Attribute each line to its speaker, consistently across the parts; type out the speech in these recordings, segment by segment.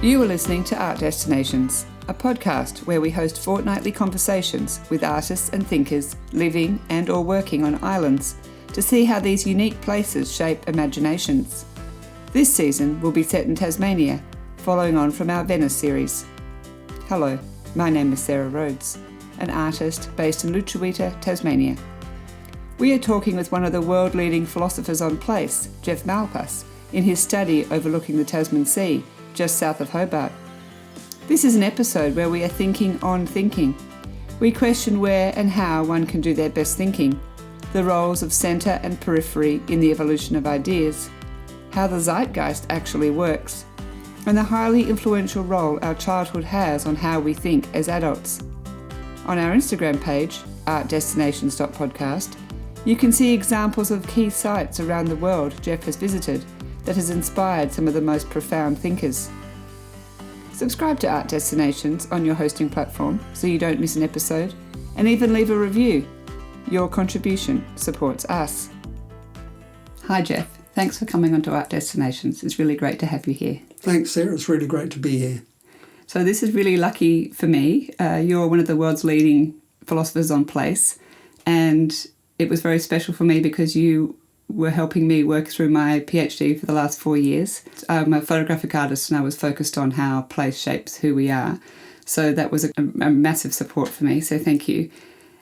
Speaker 1: You are listening to Art Destinations, a podcast where we host fortnightly conversations with artists and thinkers living and or working on islands to see how these unique places shape imaginations. This season will be set in Tasmania, following on from our Venice series. Hello, my name is Sarah Rhodes, an artist based in Lutruwita, Tasmania. We are talking with one of the world-leading philosophers on place, Jeff Malpas, in his study overlooking the Tasman Sea, just south of Hobart. This is an episode where we are thinking on thinking. We question where and how one can do their best thinking, the roles of centre and periphery in the evolution of ideas, how the zeitgeist actually works, and the highly influential role our childhood has on how we think as adults. On our Instagram page, artdestinations.podcast, you can see examples of key sites around the world Jeff has visited that has inspired some of the most profound thinkers. Subscribe to Art Destinations on your hosting platform so you don't miss an episode, and even leave a review. Your contribution supports us. Hi Jeff, thanks for coming onto Art Destinations. It's really great to have you here.
Speaker 2: Thanks Sarah, it's really great to be here.
Speaker 1: So this is really lucky for me. You're one of the world's leading philosophers on place, and it was very special for me because you were helping me work through my PhD for the last 4 years. I'm a photographic artist and I was focused on how place shapes who we are. So that was a massive support for me, so thank you.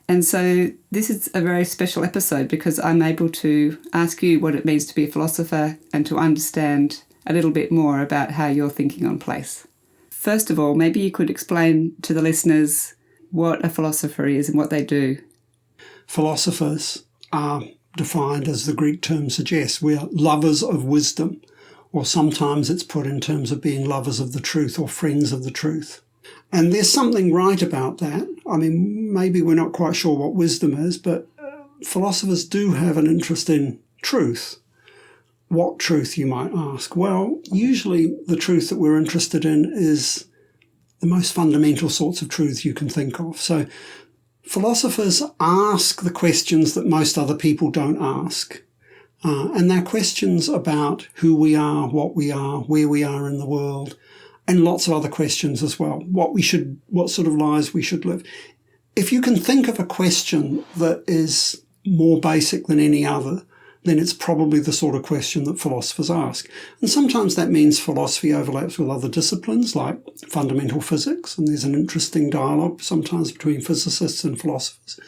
Speaker 1: And so this is a very special episode because I'm able to ask you what it means to be a philosopher and to understand a little bit more about how you're thinking on place. First of all, maybe you could explain to the listeners what a philosopher is and what they do.
Speaker 2: Philosophers are defined as the Greek term suggests. We are lovers of wisdom, or sometimes it's put in terms of being lovers of the truth or friends of the truth. And there's something right about that. I mean, maybe we're not quite sure what wisdom is, but philosophers do have an interest in truth. What truth, you might ask? Well, usually the truth that we're interested in is the most fundamental sorts of truths you can think of. So philosophers ask the questions that most other people don't ask. And they're questions about who we are, what where we are in the world, and lots of other questions as well. What sort of lives we should live. If you can think of a question that is more basic than any other, then it's probably the sort of question that philosophers ask. And sometimes that means philosophy overlaps with other disciplines like fundamental physics, and there's an interesting dialogue sometimes between physicists and philosophers.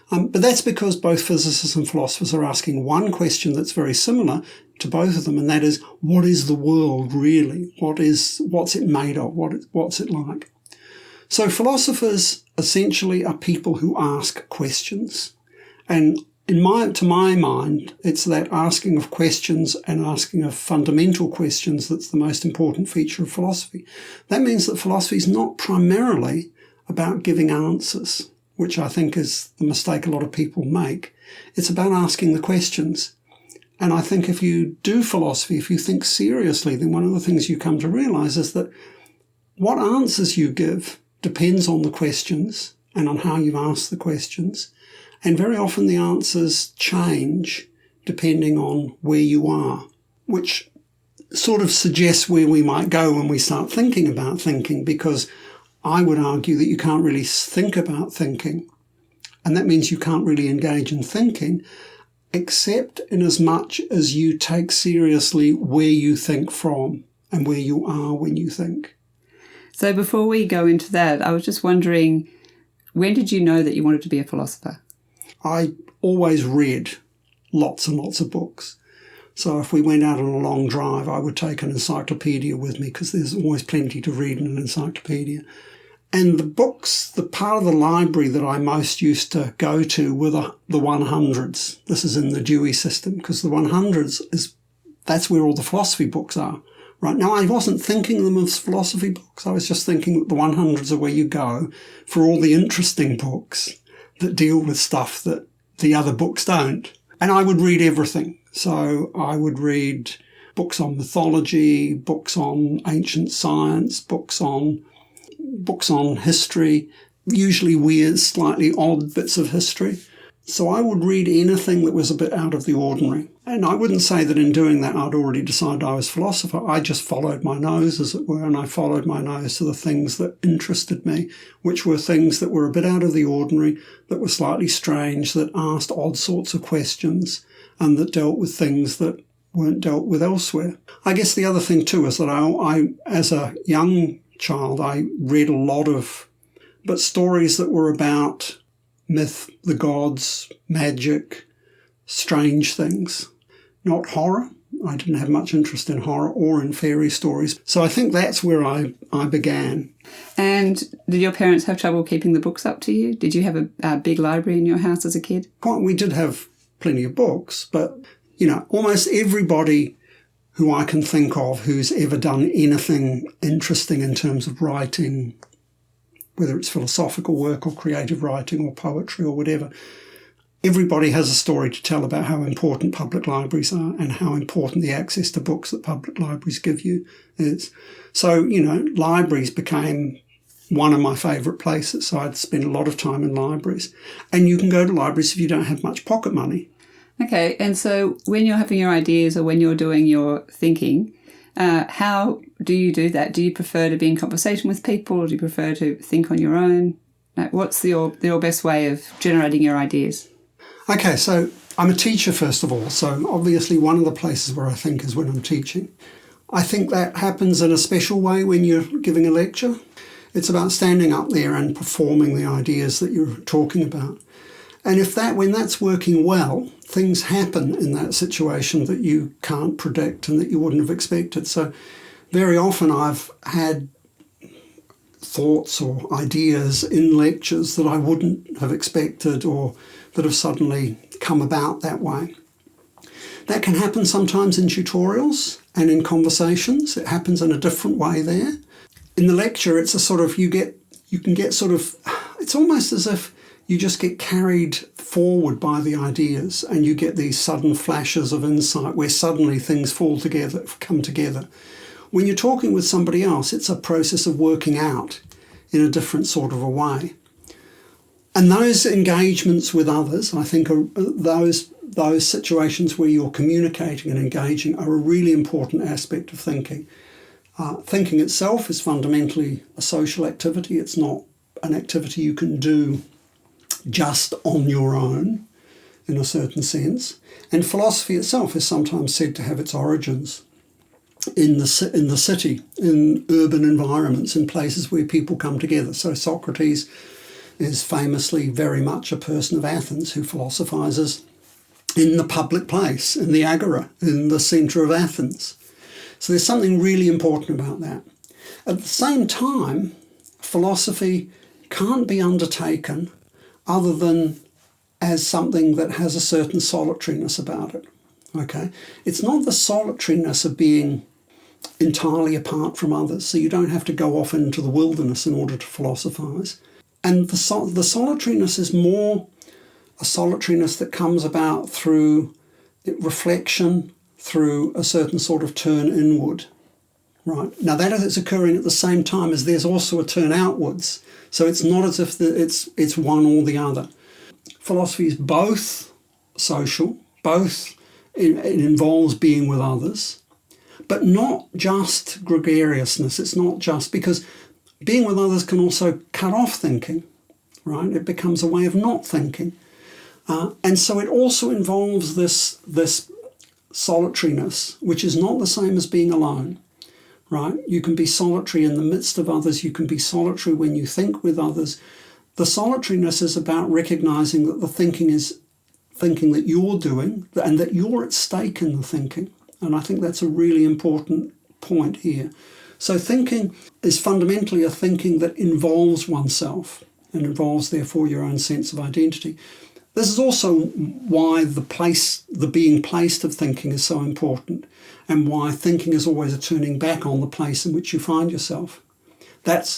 Speaker 2: But that's because both physicists and philosophers are asking one question that's very similar to both of them, and that is, what is the world really? What's it made of? What's it like? So philosophers essentially are people who ask questions. And to my mind, it's that asking of questions and asking of fundamental questions that's the most important feature of philosophy. That means that philosophy is not primarily about giving answers, which I think is the mistake a lot of people make. It's about asking the questions. And I think if you do philosophy, if you think seriously, then one of the things you come to realize is that what answers you give depends on the questions and on how you ask the questions. And very often the answers change depending on where you are, which sort of suggests where we might go when we start thinking about thinking, because I would argue that you can't really think about thinking. And that means you can't really engage in thinking, except in as much as you take seriously where you think from and where you are when you think.
Speaker 1: So before we go into that, I was just wondering, when did you know that you wanted to be a philosopher?
Speaker 2: I always read lots and lots of books. So if we went out on a long drive, I would take an encyclopedia with me because there's always plenty to read in an encyclopedia. And the books, the part of the library that I most used to go to were the 100s. This is in the Dewey system because the 100s that's where all the philosophy books are. Right now, I wasn't thinking them as philosophy books. I was just thinking that the 100s are where you go for all the interesting books that deal with stuff that the other books don't. And I would read everything. So I would read books on mythology, books on ancient science, books on history, usually weird, slightly odd bits of history. So I would read anything that was a bit out of the ordinary. And I wouldn't say that in doing that I'd already decided I was a philosopher. I just followed my nose, as it were, and I followed my nose to the things that interested me, which were things that were a bit out of the ordinary, that were slightly strange, that asked odd sorts of questions, and that dealt with things that weren't dealt with elsewhere. I guess the other thing too is that I as a young child, I read a lot of stories that were about myth, the gods, magic, strange things, not horror. I didn't have much interest in horror or in fairy stories. So I think that's where I began.
Speaker 1: And did your parents have trouble keeping the books up to you? Did you have a big library in your house as a kid?
Speaker 2: We did have plenty of books, but, almost everybody who I can think of who's ever done anything interesting in terms of writing, whether it's philosophical work or creative writing or poetry or whatever, everybody has a story to tell about how important public libraries are and how important the access to books that public libraries give you is. So, libraries became one of my favourite places. So I'd spend a lot of time in libraries. And you can go to libraries if you don't have much pocket money.
Speaker 1: Okay, and so when you're having your ideas or when you're doing your thinking, how do you do that? Do you prefer to be in conversation with people, or do you prefer to think on your own? What's your best way of generating your ideas?
Speaker 2: Okay, so I'm a teacher, first of all. So obviously one of the places where I think is when I'm teaching. I think that happens in a special way when you're giving a lecture. It's about standing up there and performing the ideas that you're talking about. And when that's working well, things happen in that situation that you can't predict and that you wouldn't have expected. So very often I've had thoughts or ideas in lectures that I wouldn't have expected or that have suddenly come about that way. That can happen sometimes in tutorials and in conversations. It happens in a different way there. In the lecture, it's a sort of, it's almost as if you just get carried forward by the ideas and you get these sudden flashes of insight where suddenly things come together. When you're talking with somebody else, it's a process of working out in a different sort of a way. And those engagements with others, I think, are those situations where you're communicating and engaging are a really important aspect of thinking. Thinking itself is fundamentally a social activity. It's not an activity you can do just on your own, in a certain sense. And philosophy itself is sometimes said to have its origins in the city, in urban environments, in places where people come together. So Socrates is famously very much a person of Athens who philosophizes in the public place, in the agora, in the centre of Athens. So there's something really important about that. At the same time, philosophy can't be undertaken other than as something that has a certain solitariness about it. Okay? It's not the solitariness of being entirely apart from others, so you don't have to go off into the wilderness in order to philosophize. And the solitariness is more a solitariness that comes about through reflection, through a certain sort of turn inward. Right. Now that is occurring at the same time as there's also a turn outwards. So it's not as if it's one or the other. Philosophy is both social, it involves being with others, but not just gregariousness. It's not just because being with others can also cut off thinking, right? It becomes a way of not thinking. And so it also involves this solitariness, which is not the same as being alone. Right? You can be solitary in the midst of others. You can be solitary when you think with others. The solitariness is about recognizing that the thinking is thinking that you're doing and that you're at stake in the thinking. And I think that's a really important point here. So thinking is fundamentally a thinking that involves oneself and involves, therefore, your own sense of identity. This is also why the being placed of thinking is so important, and why thinking is always a turning back on the place in which you find yourself. That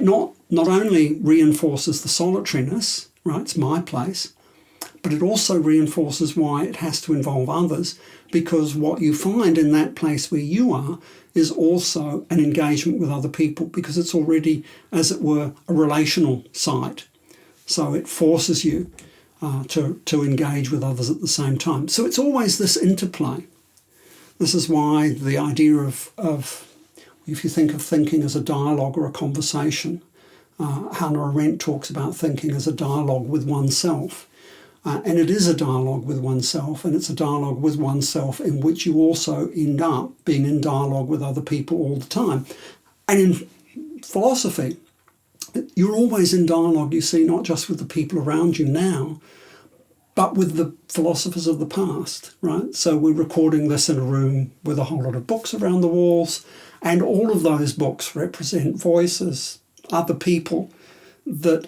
Speaker 2: not only reinforces the solitariness, right, it's my place, but it also reinforces why it has to involve others, because what you find in that place where you are is also an engagement with other people, because it's already, as it were, a relational site. So it forces you to engage with others at the same time. So it's always this interplay. This is why the idea of if you think of thinking as a dialogue or a conversation, Hannah Arendt talks about thinking as a dialogue with oneself. And it is a dialogue with oneself, and it's a dialogue with oneself in which you also end up being in dialogue with other people all the time. And in philosophy, you're always in dialogue, you see, not just with the people around you now, but with the philosophers of the past, right? So we're recording this in a room with a whole lot of books around the walls, and all of those books represent voices, other people that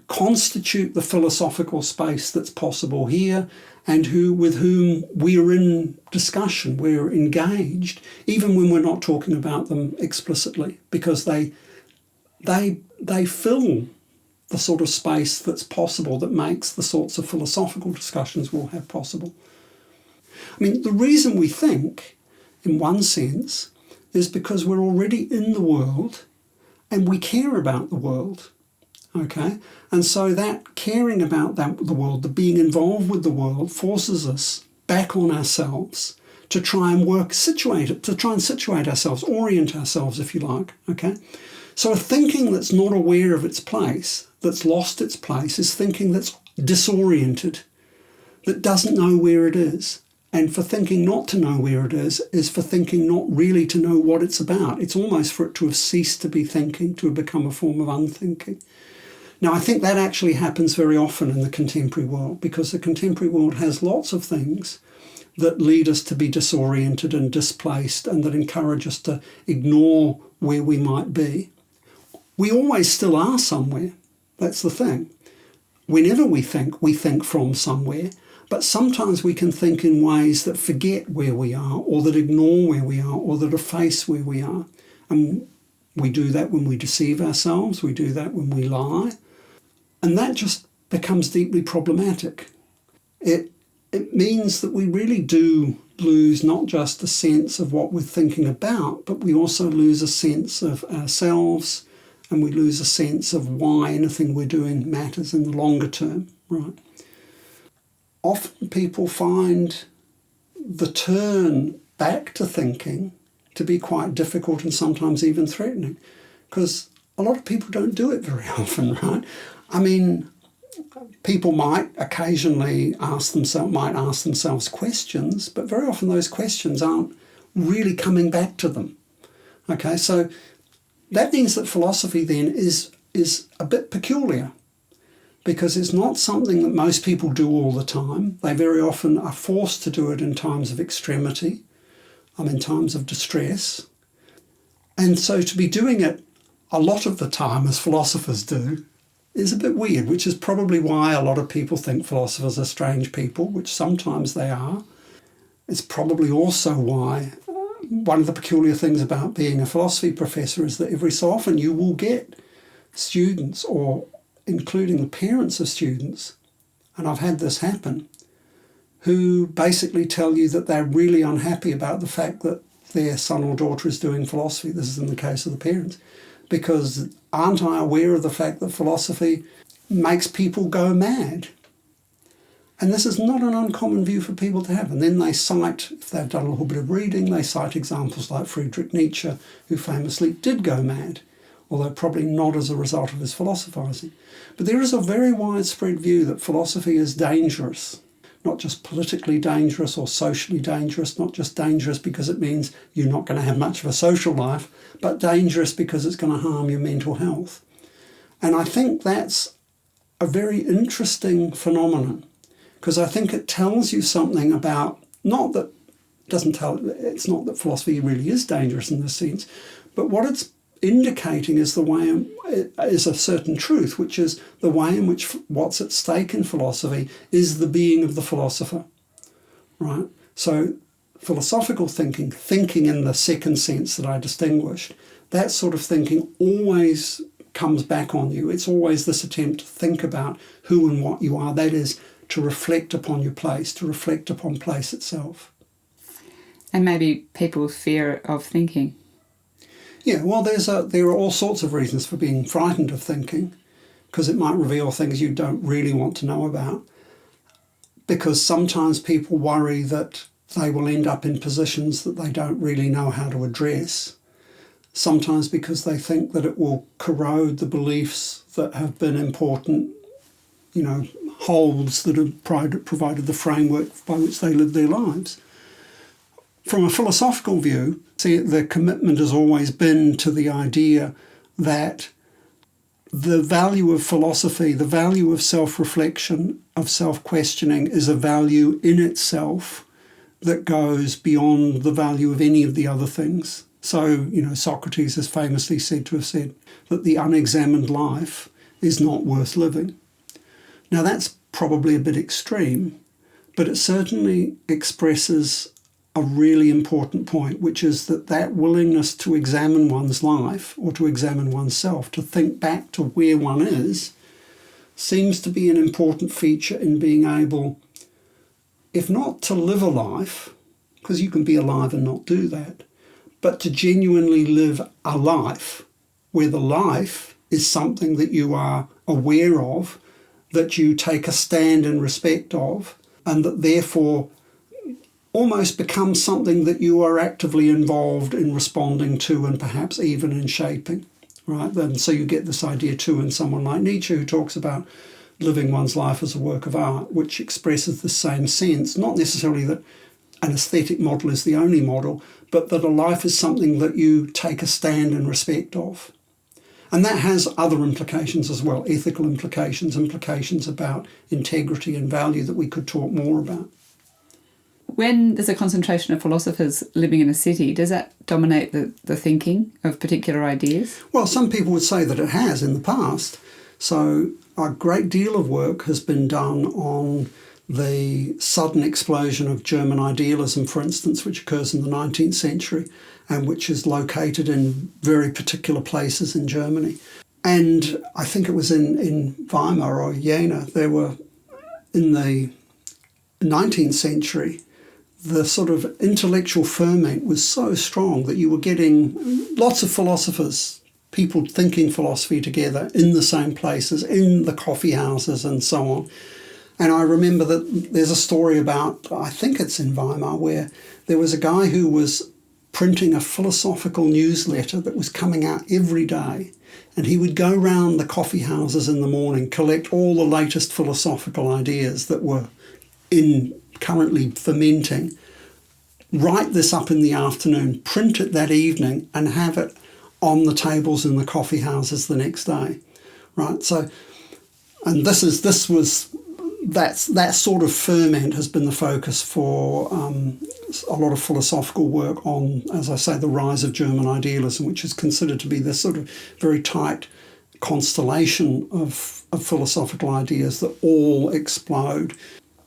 Speaker 2: constitute the philosophical space that's possible here, and with whom we're in discussion, we're engaged, even when we're not talking about them explicitly, because they fill the sort of space that's possible, that makes the sorts of philosophical discussions we'll have possible. I mean, the reason we think, in one sense, is because we're already in the world and we care about the world. Okay, and so that caring about the world, the being involved with the world, forces us back on ourselves to try and situate ourselves, orient ourselves, if you like. Okay, so a thinking that's not aware of its place, that's lost its place, is thinking that's disoriented, that doesn't know where it is. And for thinking not to know where it is for thinking not really to know what it's about. It's almost for it to have ceased to be thinking, to have become a form of unthinking. Now, I think that actually happens very often in the contemporary world, because the contemporary world has lots of things that lead us to be disoriented and displaced, and that encourage us to ignore where we might be. We always still are somewhere. That's the thing. Whenever we think from somewhere, but sometimes we can think in ways that forget where we are, or that ignore where we are, or that efface where we are. And we do that when we deceive ourselves, we do that when we lie. And that just becomes deeply problematic. It means that we really do lose not just a sense of what we're thinking about, but we also lose a sense of ourselves, and we lose a sense of why anything we're doing matters in the longer term, right? Often people find the turn back to thinking to be quite difficult and sometimes even threatening, because a lot of people don't do it very often, right? I mean, people might occasionally ask themselves questions, but very often those questions aren't really coming back to them. Okay, so that means that philosophy then is a bit peculiar, because it's not something that most people do all the time. They very often are forced to do it in times of extremity, in times of distress. And so to be doing it a lot of the time, as philosophers do, is a bit weird, which is probably why a lot of people think philosophers are strange people, which sometimes they are. It's probably also why one of the peculiar things about being a philosophy professor is that every so often you will get students, or including the parents of students, and I've had this happen, who basically tell you that they're really unhappy about the fact that their son or daughter is doing philosophy. This is in the case of the parents. Because aren't I aware of the fact that philosophy makes people go mad? And this is not an uncommon view for people to have. And then they cite, if they've done a little bit of reading, they cite examples like Friedrich Nietzsche, who famously did go mad, although probably not as a result of his philosophizing. But there is a very widespread view that philosophy is dangerous. Not just politically dangerous or socially dangerous, not just dangerous because it means you're not going to have much of a social life, but dangerous because it's going to harm your mental health. And I think that's a very interesting phenomenon, because I think it tells you something about, it's not that philosophy really is dangerous in this sense, but what it's indicating is is a certain truth, which is the way in which what's at stake in philosophy is the being of the philosopher, right? So philosophical thinking in the second sense that I distinguished, that sort of thinking always comes back on you. It's always this attempt to think about who and what you are, that is, to reflect upon your place, to reflect upon place itself.
Speaker 1: And maybe people's fear of thinking.
Speaker 2: Yeah, well, there are all sorts of reasons for being frightened of thinking, because it might reveal things you don't really want to know about. because sometimes people worry that they will end up in positions that they don't really know how to address. Sometimes because they think that it will corrode the beliefs that have been important, holds that have provided the framework by which they live their lives. From a philosophical view, the commitment has always been to the idea that the value of philosophy, the value of self-reflection, of self-questioning, is a value in itself that goes beyond the value of any of the other things. So, Socrates is famously said to have said that the unexamined life is not worth living. Now, that's probably a bit extreme, but it certainly expresses a really important point, which is that willingness to examine one's life or to examine oneself, to think back to where one is, seems to be an important feature in being able, if not to live a life, because you can be alive and not do that, but to genuinely live a life where the life is something that you are aware of, that you take a stand in respect of, and that therefore almost becomes something that you are actively involved in responding to and perhaps even in shaping, right? And so you get this idea too in someone like Nietzsche, who talks about living one's life as a work of art, which expresses the same sense, not necessarily that an aesthetic model is the only model, but that a life is something that you take a stand in respect of. And that has other implications as well, ethical implications about integrity and value that we could talk more about.
Speaker 1: When there's a concentration of philosophers living in a city, does that dominate the thinking of particular ideas?
Speaker 2: Well, some people would say that it has in the past. So a great deal of work has been done on the sudden explosion of German idealism, for instance, which occurs in the 19th century and which is located in very particular places in Germany. And I think it was in Weimar or Jena, there were, in the 19th century, the sort of intellectual ferment was so strong that you were getting lots of philosophers, people thinking philosophy together in the same places, in the coffee houses and so on. And I remember that there's a story about, I think it's in Weimar, where there was a guy who was printing a philosophical newsletter that was coming out every day. And he would go round the coffee houses in the morning, collect all the latest philosophical ideas that were currently fermenting, write this up in the afternoon, print it that evening, and have it on the tables in the coffee houses the next day, right? So, and that sort of ferment has been the focus for a lot of philosophical work on, as I say, the rise of German idealism, which is considered to be this sort of very tight constellation of philosophical ideas that all explode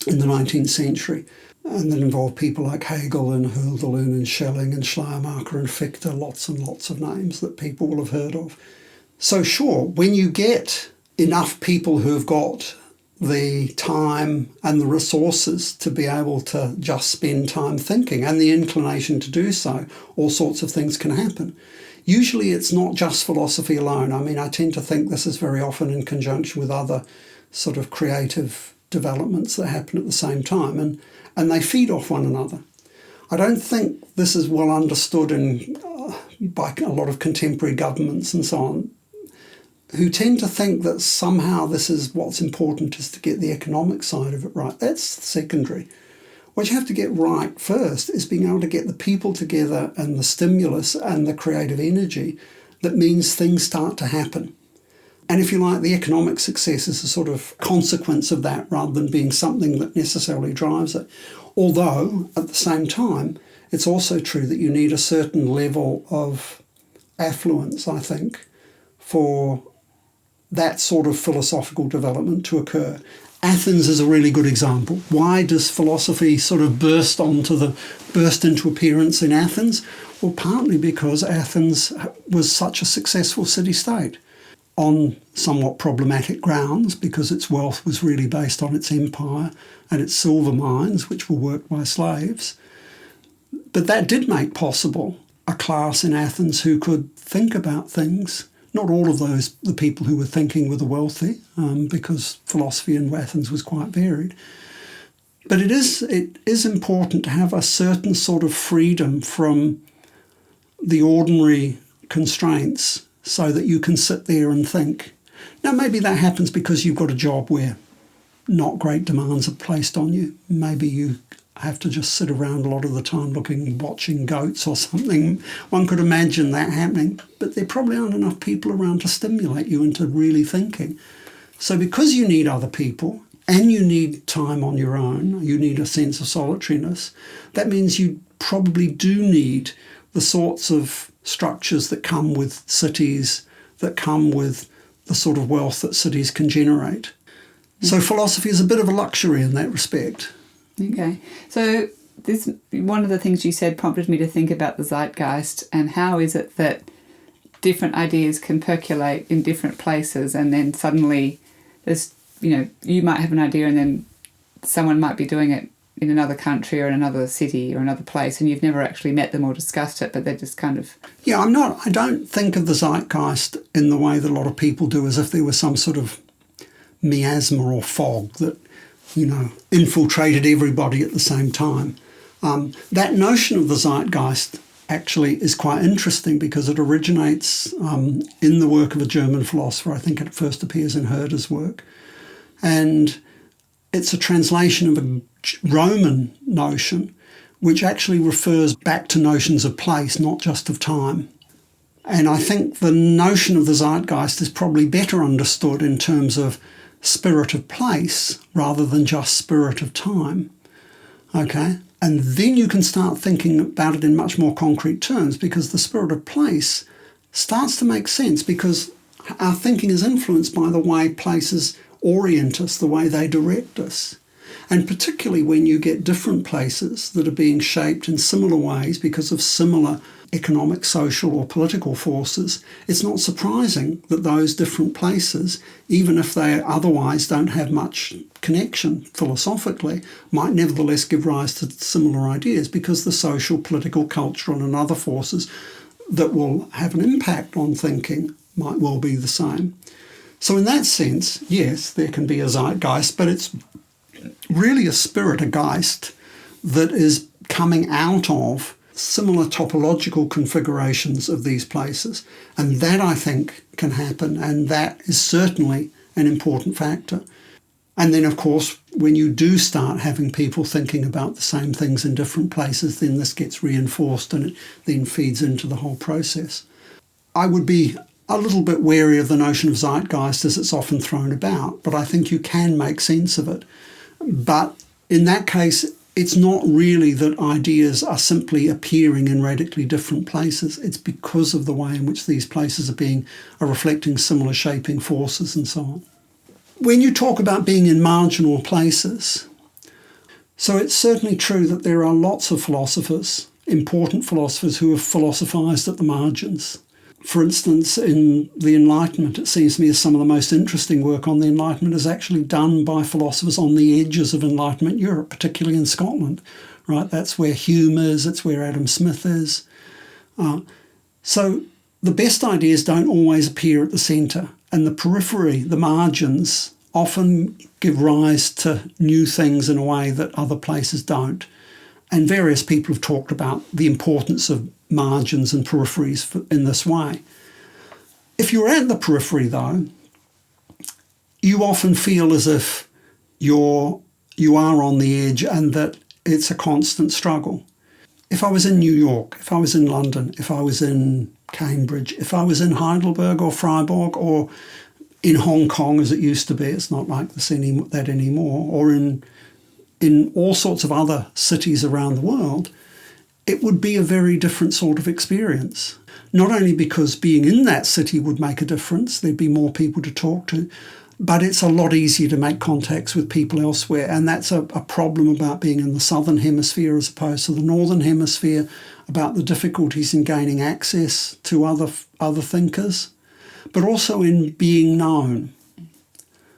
Speaker 2: in the 19th century, and that involved people like Hegel and Hölderlin and Schelling and Schleiermacher and Fichte, lots and lots of names that people will have heard of. So sure, when you get enough people who've got the time and the resources to be able to just spend time thinking and the inclination to do so, all sorts of things can happen. Usually it's not just philosophy alone. I mean, I tend to think this is very often in conjunction with other sort of creative developments that happen at the same time, and they feed off one another. I don't think this is well understood by a lot of contemporary governments and so on, who tend to think that somehow this is what's important, is to get the economic side of it right. That's secondary. What you have to get right first is being able to get the people together and the stimulus and the creative energy that means things start to happen. And if you like, the economic success is a sort of consequence of that rather than being something that necessarily drives it. Although, at the same time, it's also true that you need a certain level of affluence, I think, for that sort of philosophical development to occur. Athens is a really good example. Why does philosophy sort of burst into appearance in Athens? Well, partly because Athens was such a successful city-state on somewhat problematic grounds, because its wealth was really based on its empire and its silver mines, which were worked by slaves. But that did make possible a class in Athens who could think about things. Not all of the people who were thinking were the wealthy, because philosophy in Athens was quite varied. But it is important to have a certain sort of freedom from the ordinary constraints so that you can sit there and think. Now, maybe that happens because you've got a job where not great demands are placed on you. Maybe you have to just sit around a lot of the time watching goats or something. One could imagine that happening, but there probably aren't enough people around to stimulate you into really thinking. So because you need other people and you need time on your own, you need a sense of solitariness, that means you probably do need the sorts of structures that come with cities, that come with the sort of wealth that cities can generate. So philosophy is a bit of a luxury in that respect.
Speaker 1: Okay. So this one of the things you said prompted me to think about the zeitgeist and how is it that different ideas can percolate in different places and then suddenly there's, you might have an idea and then someone might be doing it in another country or in another city or another place and you've never actually met them or discussed it, but they're just kind of...
Speaker 2: Yeah, I don't think of the zeitgeist in the way that a lot of people do, as if there was some sort of miasma or fog that, infiltrated everybody at the same time. That notion of the zeitgeist actually is quite interesting because it originates in the work of a German philosopher. I think it first appears in Herder's work. And it's a translation of a Roman notion which actually refers back to notions of place, not just of time. And I think the notion of the zeitgeist is probably better understood in terms of spirit of place rather than just spirit of time. Okay? And then you can start thinking about it in much more concrete terms because the spirit of place starts to make sense because our thinking is influenced by the way places orient us, the way they direct us. And particularly when you get different places that are being shaped in similar ways because of similar economic, social or political forces, it's not surprising that those different places, even if they otherwise don't have much connection philosophically, might nevertheless give rise to similar ideas because the social, political, cultural and other forces that will have an impact on thinking might well be the same. So in that sense, yes, there can be a zeitgeist, but it's really a spirit, a geist, that is coming out of similar topological configurations of these places. And that, I think, can happen, and that is certainly an important factor. And then, of course, when you do start having people thinking about the same things in different places, then this gets reinforced and it then feeds into the whole process. I would be a little bit wary of the notion of zeitgeist as it's often thrown about, but I think you can make sense of it. But in that case, it's not really that ideas are simply appearing in radically different places. It's because of the way in which these places are reflecting similar shaping forces and so on. When you talk about being in marginal places, so it's certainly true that there are lots of philosophers, important philosophers, who have philosophized at the margins. For instance, in the Enlightenment, it seems to me as some of the most interesting work on the Enlightenment is actually done by philosophers on the edges of Enlightenment Europe, particularly in Scotland, right? That's where Hume is, it's where Adam Smith is. So the best ideas don't always appear at the centre, and the periphery, the margins, often give rise to new things in a way that other places don't. And various people have talked about the importance of margins and peripheries in this way. If you're at the periphery, though, you often feel as if you are on the edge and that it's a constant struggle. If I was in New York, if I was in London, if I was in Cambridge, if I was in Heidelberg or Freiburg or in Hong Kong as it used to be, it's not like that anymore, or in all sorts of other cities around the world, it would be a very different sort of experience. Not only because being in that city would make a difference, there'd be more people to talk to, but it's a lot easier to make contacts with people elsewhere. And that's a problem about being in the southern hemisphere as opposed to the northern hemisphere, about the difficulties in gaining access to other thinkers, but also in being known.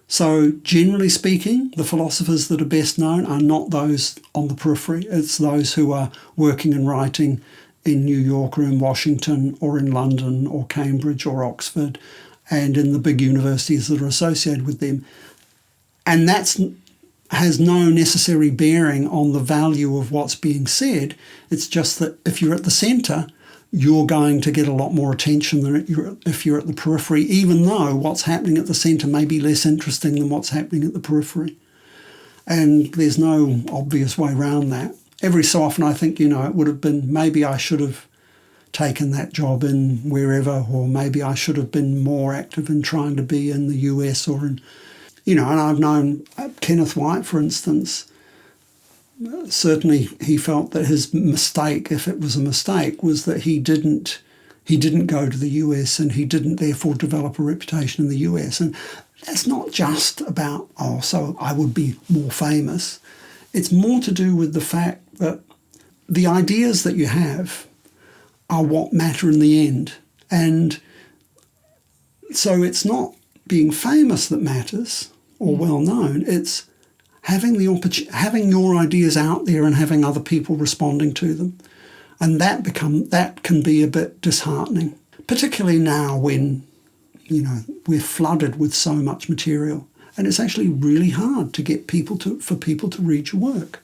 Speaker 2: So generally speaking, the philosophers that are best known are not those on the periphery. It's those who are working and writing in New York or in Washington or in London or Cambridge or Oxford and in the big universities that are associated with them. And that's has no necessary bearing on the value of what's being said. It's just that if you're at the centre, you're going to get a lot more attention than if you're at the periphery, even though what's happening at the centre may be less interesting than what's happening at the periphery. And there's no obvious way around that. Every so often I think, it would have been, maybe I should have taken that job in wherever, or maybe I should have been more active in trying to be in the US or in, and I've known Kenneth White, for instance. Certainly he felt that his mistake, if it was a mistake, was that he didn't go to the US, and he didn't therefore develop a reputation in the US. And that's not just about, so I would be more famous. It's more to do with the fact that the ideas that you have are what matter in the end. And so it's not being famous that matters or well known, it's having having your ideas out there and having other people responding to them. And that can be a bit disheartening, particularly now when, we're flooded with so much material. And it's actually really hard to get for people to read your work.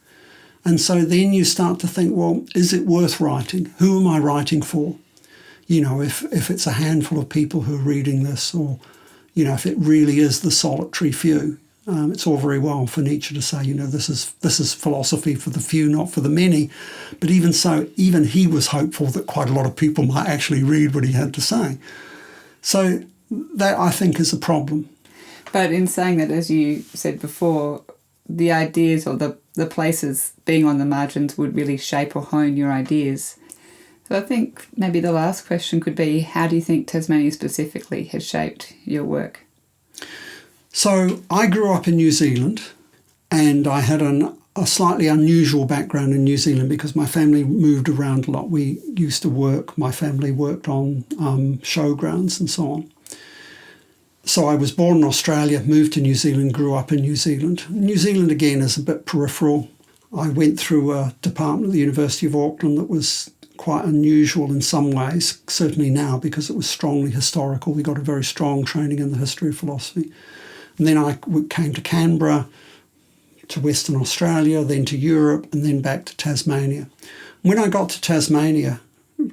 Speaker 2: And so then you start to think, well, is it worth writing? Who am I writing for? If it's a handful of people who are reading this, or, if it really is the solitary few. It's all very well for Nietzsche to say, this is philosophy for the few, not for the many. But even so, even he was hopeful that quite a lot of people might actually read what he had to say. So that, I think, is a problem.
Speaker 1: But in saying that, as you said before, the ideas or the places being on the margins would really shape or hone your ideas. So I think maybe the last question could be, how do you think Tasmania specifically has shaped your work?
Speaker 2: So I grew up in New Zealand, and I had a slightly unusual background in New Zealand because my family moved around a lot. My family worked on showgrounds and so on. So I was born in Australia, moved to New Zealand, grew up in New Zealand. New Zealand, again, is a bit peripheral. I went through a department at the University of Auckland that was quite unusual in some ways, certainly now, because it was strongly historical. We got a very strong training in the history of philosophy. And then I came to Canberra, to Western Australia, then to Europe, and then back to Tasmania. When I got to Tasmania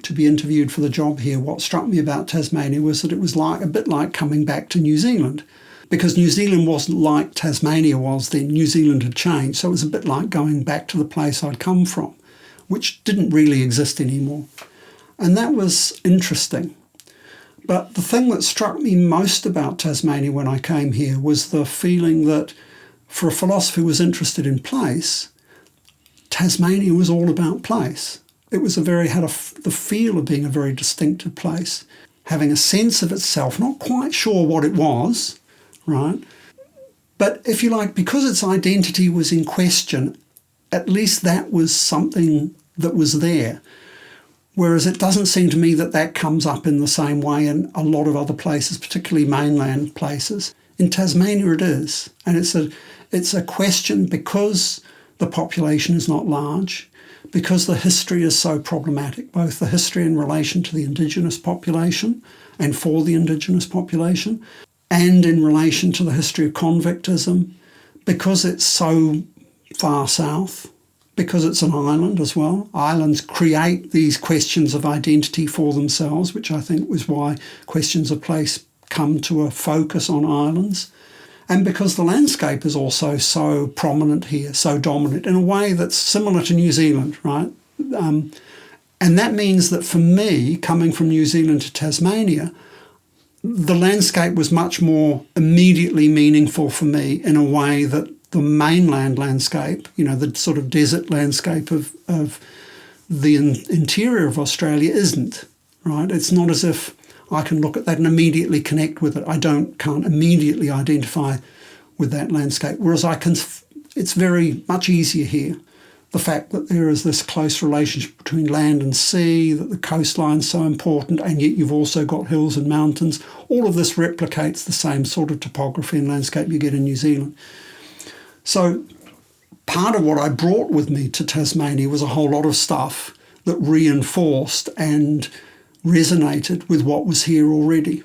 Speaker 2: to be interviewed for the job here, what struck me about Tasmania was that it was a bit like coming back to New Zealand, because New Zealand wasn't like Tasmania was then. New Zealand had changed, so it was a bit like going back to the place I'd come from, which didn't really exist anymore. And that was interesting. But the thing that struck me most about Tasmania when I came here was the feeling that for a philosopher who was interested in place, Tasmania was all about place. It was the feel of being a very distinctive place, having a sense of itself, not quite sure what it was, right? But if you like, because its identity was in question, at least that was something that was there. Whereas it doesn't seem to me that comes up in the same way in a lot of other places, particularly mainland places. In Tasmania it is. And it's a question because the population is not large, because the history is so problematic, both the history in relation to the Indigenous population and for the Indigenous population, and in relation to the history of convictism, because it's so far south, because it's an island as well. Islands create these questions of identity for themselves, which I think was why questions of place come to a focus on islands. And because the landscape is also so prominent here, so dominant, in a way that's similar to New Zealand, right? And that means that for me, coming from New Zealand to Tasmania, the landscape was much more immediately meaningful for me in a way that the mainland landscape, the sort of desert landscape of the interior of Australia isn't, right? It's not as if I can look at that and immediately connect with it. I can't immediately identify with that landscape, whereas it's very much easier here. The fact that there is this close relationship between land and sea, that the coastline's so important, and yet you've also got hills and mountains. All of this replicates the same sort of topography and landscape you get in New Zealand. So part of what I brought with me to Tasmania was a whole lot of stuff that reinforced and resonated with what was here already.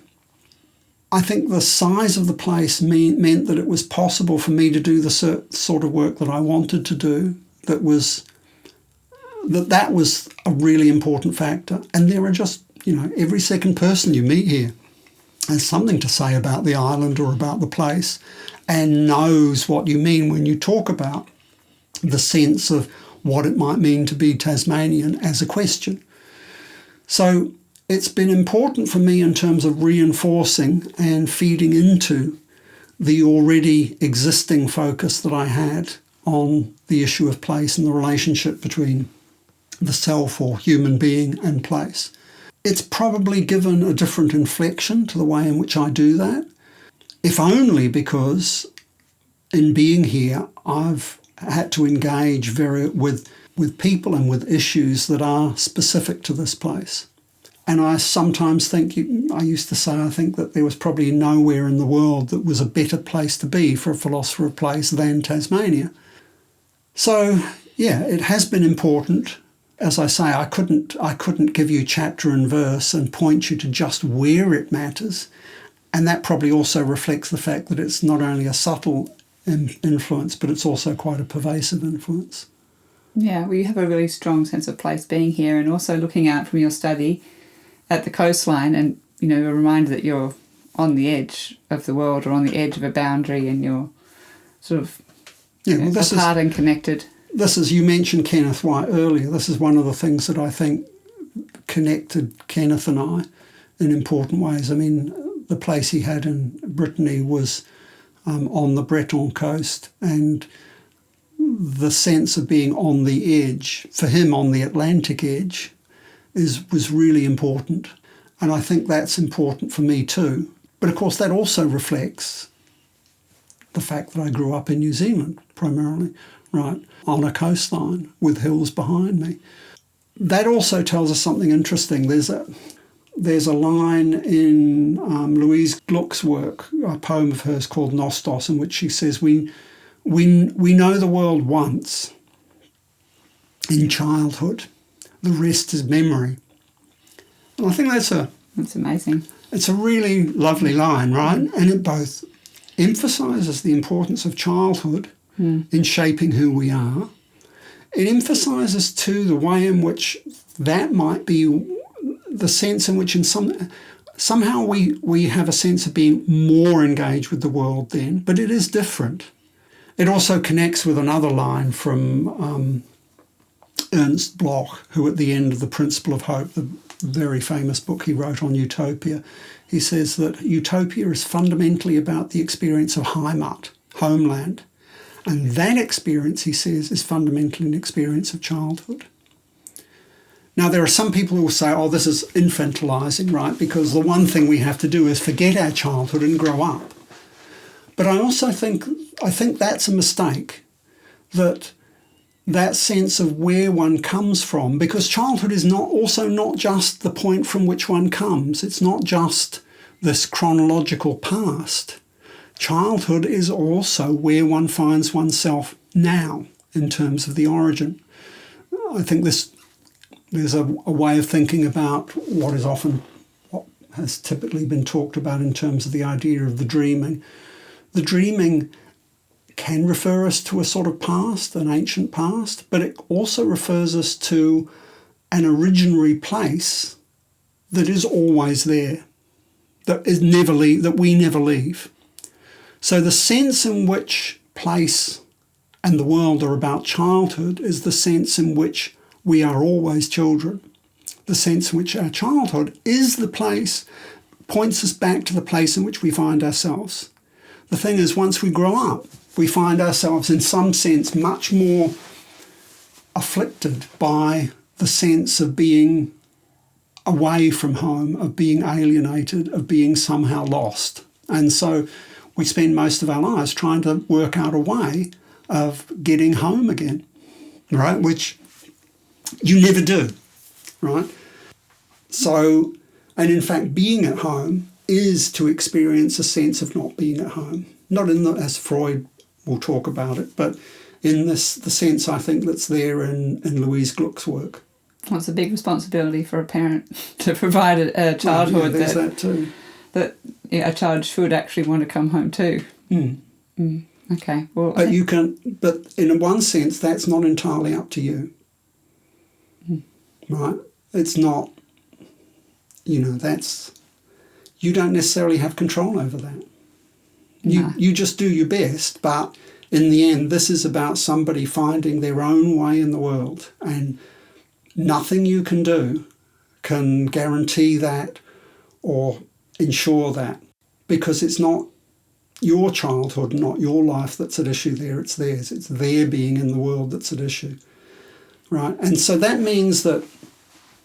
Speaker 2: I think the size of the place meant that it was possible for me to do the sort of work that I wanted to do. That was a really important factor. And there are just, every second person you meet here has something to say about the island or about the place and knows what you mean when you talk about the sense of what it might mean to be Tasmanian as a question. So it's been important for me in terms of reinforcing and feeding into the already existing focus that I had on the issue of place and the relationship between the self or human being and place. It's probably given a different inflection to the way in which I do that, if only because in being here I've had to engage with people and with issues that are specific to this place. And I sometimes think, I used to say, I think that there was probably nowhere in the world that was a better place to be for a philosopher of place than Tasmania. So, yeah, it has been important. As I say, I couldn't give you chapter and verse and point you to just where it matters. And that probably also reflects the fact that it's not only a subtle influence, but it's also quite a pervasive influence.
Speaker 1: Yeah, well, you have a really strong sense of place being here, and also looking out from your study at the coastline, and a reminder that you're on the edge of the world or on the edge of a boundary, and you're sort of apart and connected. This is, you mentioned Kenneth White earlier. This is one of the things that I think connected Kenneth and I in important ways. I mean, the place he had in Brittany was on the Breton coast, and the sense of being on the edge, for him on the Atlantic edge, was really important. And I think that's important for me too. But of course that also reflects the fact that I grew up in New Zealand primarily, right, on a coastline with hills behind me. That also tells us something interesting. There's a line in Louise Gluck's work, a poem of hers called Nostos, in which she says, we know the world once in childhood. The rest is memory. And I think that's amazing.
Speaker 2: It's a really lovely line, right? And it both emphasises the importance of childhood in shaping who we are. It emphasises too the way in which that might be the sense in which somehow we have a sense of being more engaged with the world then, but it is different. It also connects with another line from Ernst Bloch, who at the end of The Principle of Hope, the very famous book he wrote on utopia, he says that utopia is fundamentally about the experience of Heimat, homeland. And that experience, he says, is fundamentally an experience of childhood. Now, there are some people who will say, oh, this is infantilizing, right? Because the one thing we have to do is forget our childhood and grow up. But I also think that's a mistake, that sense of where one comes from, because childhood is not just the point from which one comes. It's not just this chronological past. Childhood is also where one finds oneself now in terms of the origin. I think there's a way of thinking about what has typically been talked about in terms of the idea of the dreaming. The dreaming can refer us to a sort of past, an ancient past, but it also refers us to an originary place that is always there, that we never leave. So the sense in which place and the world are about childhood is the sense in which we are always children. The sense in which our childhood is the place, points us back to the place in which we find ourselves. The thing is, once we grow up, we find ourselves in some sense much more afflicted by the sense of being away from home, of being alienated, of being somehow lost. And so we spend most of our lives trying to work out a way of getting home again, right? Which you never do, right? So, and in fact, being at home is to experience a sense of not being at home. Not as Freud will talk about it, but in the sense I think that's there in Louise Gluck's work.
Speaker 1: Well, it's a big responsibility for a parent to provide a childhood
Speaker 2: that too.
Speaker 1: that a child should actually want to come home too. Okay. Well,
Speaker 2: but in one sense, that's not entirely up to you. Right? It's not, you don't necessarily have control over that. You just do your best, but in the end, this is about somebody finding their own way in the world, and nothing you can do can guarantee that or ensure that, because it's not your childhood, not your life that's at issue there, it's theirs. It's their being in the world that's at issue, right? And so that means that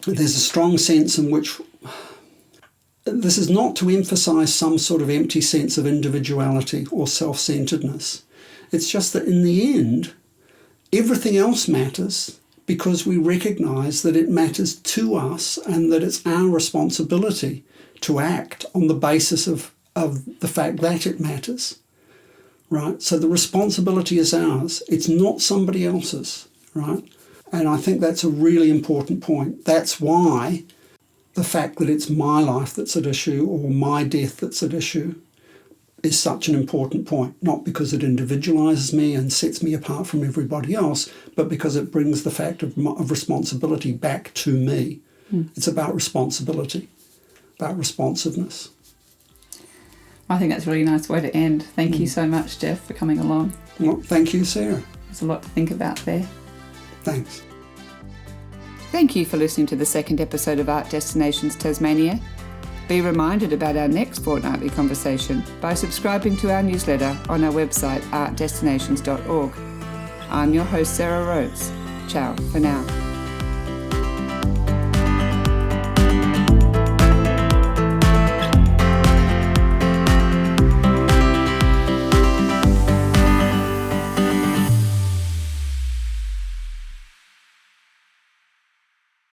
Speaker 2: there's a strong sense in which this is not to emphasise some sort of empty sense of individuality or self-centeredness. It's just that in the end, everything else matters because we recognise that it matters to us and that it's our responsibility to act on the basis of the fact that it matters, right? So the responsibility is ours. It's not somebody else's, right? And I think that's a really important point. That's why the fact that it's my life that's at issue or my death that's at issue is such an important point, not because it individualises me and sets me apart from everybody else, but because it brings the fact of responsibility back to me. It's about responsibility, about responsiveness.
Speaker 1: I think that's a really nice way to end. Thank you so much, Jeff, for coming along.
Speaker 2: Well, thank you, Sarah.
Speaker 1: There's a lot to think about there.
Speaker 2: Thanks.
Speaker 1: Thank you for listening to the second episode of Art Destinations Tasmania. Be reminded about our next fortnightly conversation by subscribing to our newsletter on our website artdestinations.org. I'm your host, Sarah Rhodes. Ciao for now.